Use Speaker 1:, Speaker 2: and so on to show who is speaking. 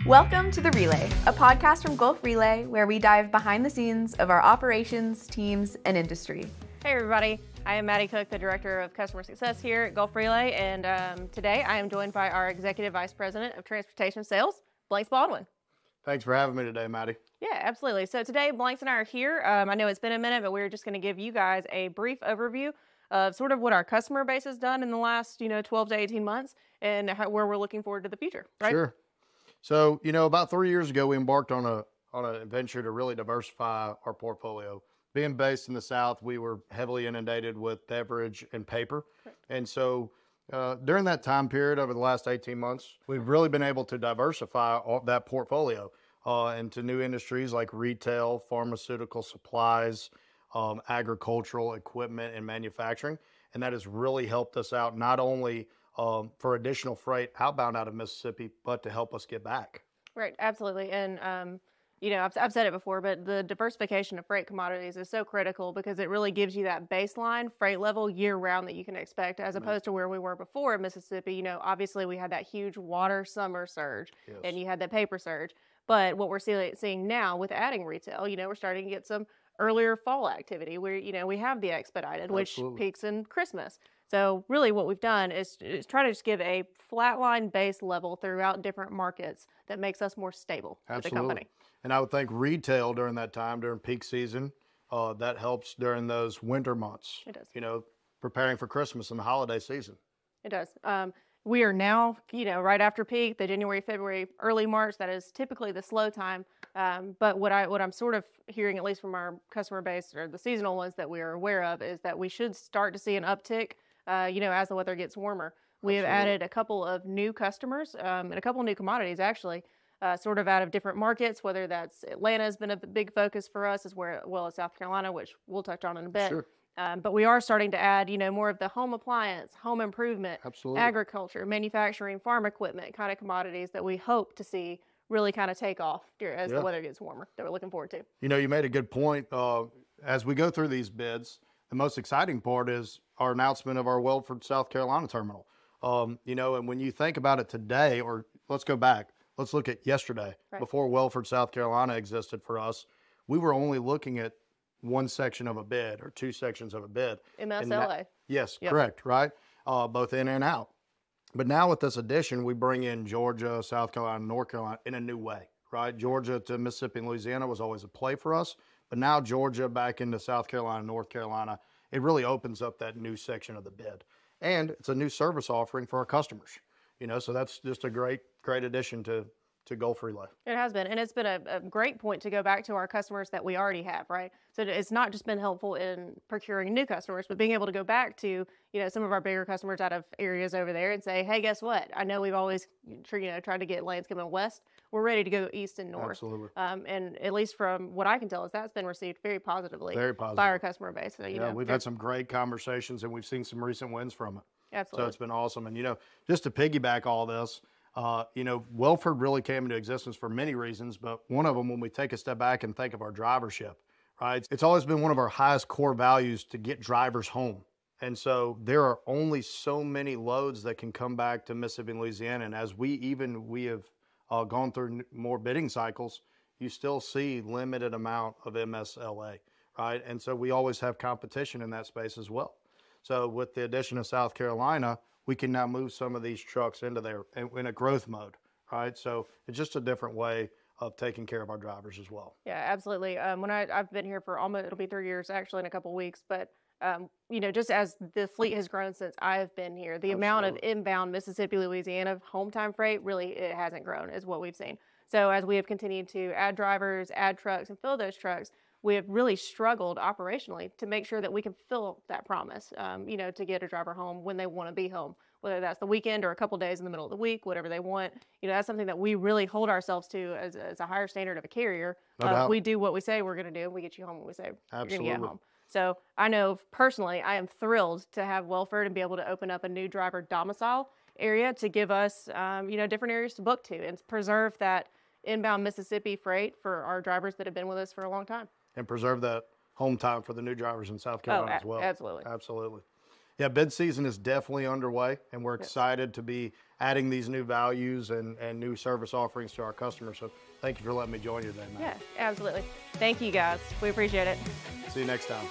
Speaker 1: Welcome to The Relay, a podcast from Gulf Relay where we dive behind the scenes of our operations, teams, and industry.
Speaker 2: Hey everybody, I am Maddie Cook, the Director of Customer Success here at Gulf Relay, and today I am joined by our Executive Vice President of Transportation Sales, Blanks Baldwin.
Speaker 3: Thanks for having me today, Maddie.
Speaker 2: Yeah, absolutely. So today, Blanks and I are here. I know it's been a minute, but we're just going to give you guys a brief overview of sort of what our customer base has done in the last, 12 to 18 months and where we're looking forward to the future, right?
Speaker 3: Sure. So, about 3 years ago, we embarked on an venture to really diversify our portfolio. Being based in the South, we were heavily inundated with beverage and paper. Right. And so during that time period over the last 18 months, we've really been able to diversify that portfolio into new industries like retail, pharmaceutical supplies, agricultural equipment, and manufacturing. And that has really helped us out not only for additional freight outbound out of Mississippi, but to help us get back.
Speaker 2: Right, absolutely. And, I've said it before, but the diversification of freight commodities is so critical because it really gives you that baseline freight level year round that you can expect as opposed to where we were before in Mississippi. Obviously we had that huge water summer surge and you had that paper surge. But what we're seeing now with adding retail, we're starting to get some earlier fall activity where, we have the expedited, which peaks in Christmas. So really what we've done is try to just give a flatline base level throughout different markets that makes us more stable as a company.
Speaker 3: And I would think retail during that time, during peak season, that helps during those winter months.
Speaker 2: It does.
Speaker 3: Preparing for Christmas and the holiday season.
Speaker 2: It does. We are now, right after peak, the January, February, early March. That is typically the slow time. But what I'm sort of hearing, at least from our customer base or the seasonal ones that we are aware of, is that we should start to see an uptick, as the weather gets warmer. We have added a couple of new customers and a couple of new commodities, actually, sort of out of different markets, whether that's Atlanta has been a big focus for us, as well as South Carolina, which we'll touch on in a bit.
Speaker 3: Sure.
Speaker 2: But we are starting to add, more of the home appliance, home improvement, agriculture, manufacturing, farm equipment kind of commodities that we hope to see really kind of take off as the weather gets warmer that we're looking forward to.
Speaker 3: You made a good point. As we go through these bids, the most exciting part is our announcement of our Welford, South Carolina terminal. And when you think about it today, or let's go back, let's look at yesterday. Right. Before Welford, South Carolina existed for us, we were only looking at one section of a bid or two sections of a bid.
Speaker 2: MSLA.
Speaker 3: Yes, correct, right? Both in and out. But now with this addition, we bring in Georgia, South Carolina, North Carolina in a new way, right? Georgia to Mississippi and Louisiana was always a play for us. But now Georgia back into South Carolina, North Carolina, it really opens up that new section of the bid. And it's a new service offering for our customers, so that's just a great addition to Gulf Relay. It
Speaker 2: has been, and it's been a great point to go back to our customers that we already have, right? So it's not just been helpful in procuring new customers, but being able to go back to, some of our bigger customers out of areas over there and say, hey, guess what? I know we've always, tried to get lanes coming west. We're ready to go east and north.
Speaker 3: Absolutely.
Speaker 2: And at least from what I can tell is that's been received very positively by our customer base. So,
Speaker 3: we've had some great conversations and we've seen some recent wins from it.
Speaker 2: Absolutely.
Speaker 3: So it's been awesome. And, just to piggyback all this, Welford really came into existence for many reasons, but one of them, when we take a step back and think of our drivership, right? It's always been one of our highest core values to get drivers home. And so there are only so many loads that can come back to Mississippi and Louisiana. And as we have gone through more bidding cycles, you still see limited amount of MSLA, right? And so we always have competition in that space as well. So with the addition of South Carolina, we can now move some of these trucks into there in a growth mode, right? So it's just a different way of taking care of our drivers as well.
Speaker 2: Yeah, absolutely. When I've been here for it'll be 3 years actually in a couple of weeks, but just as the fleet has grown since I've been here, the amount of inbound Mississippi, Louisiana home time freight it hasn't grown is what we've seen. So as we have continued to add drivers, add trucks, and fill those trucks, we have really struggled operationally to make sure that we can fill that promise, to get a driver home when they want to be home, whether that's the weekend or a couple days in the middle of the week, whatever they want. That's something that we really hold ourselves to as a higher standard of a carrier. We do what we say we're going to do. We get you home when we say you're going to get home. So I know personally, I am thrilled to have Welford and be able to open up a new driver domicile area to give us, different areas to book to and preserve that inbound Mississippi freight for our drivers that have been with us for a long time.
Speaker 3: And preserve that home time for the new drivers in South Carolina as well.
Speaker 2: Absolutely.
Speaker 3: Absolutely. Yeah, bid season is definitely underway, and we're excited to be adding these new values and new service offerings to our customers. So thank you for letting me join you today, Matt.
Speaker 2: Yeah, absolutely. Thank you guys. We appreciate it.
Speaker 3: See you next time.